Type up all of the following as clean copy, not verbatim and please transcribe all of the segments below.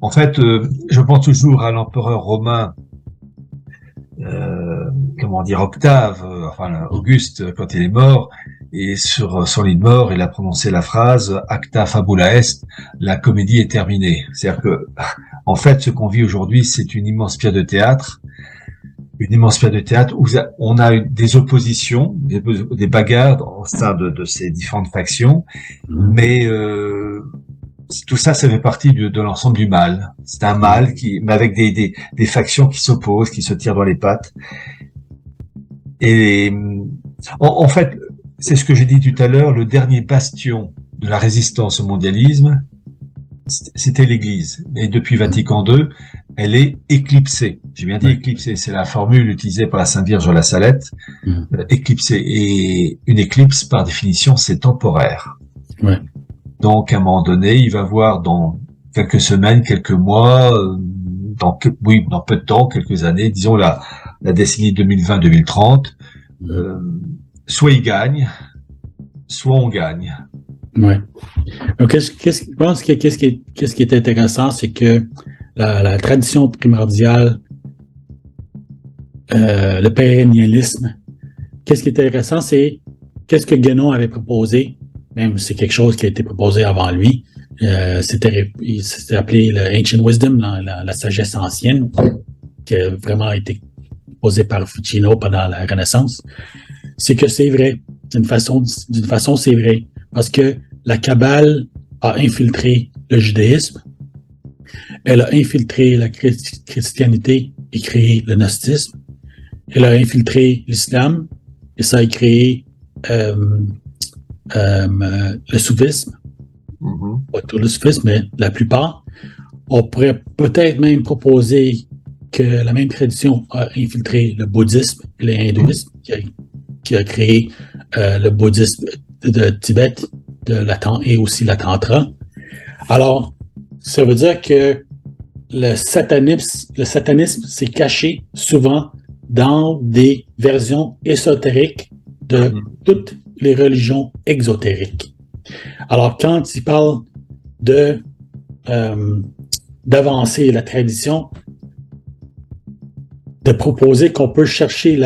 En fait, je pense toujours à l'empereur romain, Octave, Auguste, quand il est mort, et sur son lit de mort, il a prononcé la phrase Acta fabula est, la comédie est terminée. C'est-à-dire que, en fait, ce qu'on vit aujourd'hui, c'est une immense pièce de théâtre, où on a eu des oppositions, des bagarres au sein de ces différentes factions, mais tout ça, ça fait partie de l'ensemble du mal. C'est un mal mais avec des factions qui s'opposent, qui se tirent dans les pattes. Et en fait, c'est ce que j'ai dit tout à l'heure, le dernier bastion de la résistance au mondialisme, c'était l'Église. Et depuis Vatican II, elle est éclipsée. J'ai bien dit éclipsée, c'est la formule utilisée par la Sainte Vierge de la Salette. Éclipsée. Et une éclipse, par définition, c'est temporaire. Ouais. Donc, à un moment donné, il va voir dans quelques semaines, quelques mois, dans peu de temps, quelques années, disons la décennie 2020-2030, soit il gagne, soit on gagne. Ouais. Donc, je pense que qu'est-ce qui est intéressant, c'est que la tradition primordiale, le pérennialisme, qu'est-ce qui est intéressant, c'est qu'est-ce que Guénon avait proposé, même c'est quelque chose qui a été proposé avant lui. C'était appelé le Ancient Wisdom, la sagesse ancienne, qui a vraiment été posée par Ficino pendant la Renaissance. C'est que c'est vrai. D'une façon, c'est vrai. Parce que la Kabbale a infiltré le judaïsme, elle a infiltré la christianité et créé le gnostisme, elle a infiltré l'islam et ça a créé le soufisme. Pas tout le soufisme, mais la plupart. On pourrait peut-être même proposer que la même tradition a infiltré le bouddhisme et l'hindouisme, qui a créé le bouddhisme de Tibet et aussi la tantra. Alors, ça veut dire que le satanisme s'est caché souvent dans des versions ésotériques de toutes les religions exotériques. Alors, quand il parle d'avancer la tradition, de proposer qu'on peut chercher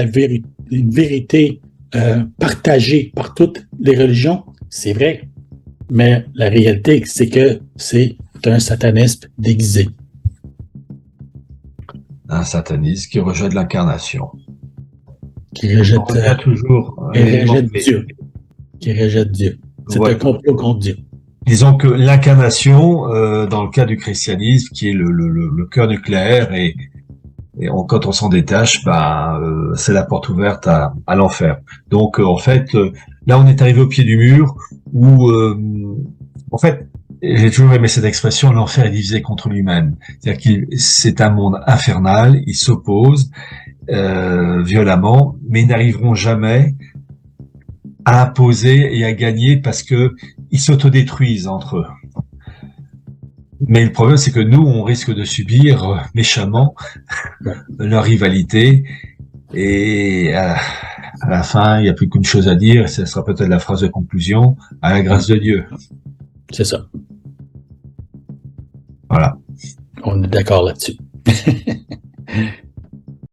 une vérité partagée par toutes les religions, c'est vrai. Mais la réalité, c'est que c'est un satanisme déguisé. Un satanisme qui rejette l'incarnation. Qui rejette Dieu. Qui rejette Dieu. C'est un complot contre Dieu. Disons que l'incarnation, dans le cas du christianisme, qui est le cœur nucléaire, et quand on s'en détache, c'est la porte ouverte à l'enfer. Donc, en fait, là, on est arrivé au pied du mur où, en fait, j'ai toujours aimé cette expression, l'enfer est divisé contre lui-même. C'est-à-dire c'est un monde infernal, ils s'opposent violemment, mais ils n'arriveront jamais à imposer et à gagner parce que ils s'autodétruisent entre eux. Mais le problème, c'est que nous, on risque de subir méchamment leur rivalité. Et à la fin, il n'y a plus qu'une chose à dire, et ce sera peut-être la phrase de conclusion, à la grâce de Dieu. C'est ça. Voilà. On est d'accord là-dessus.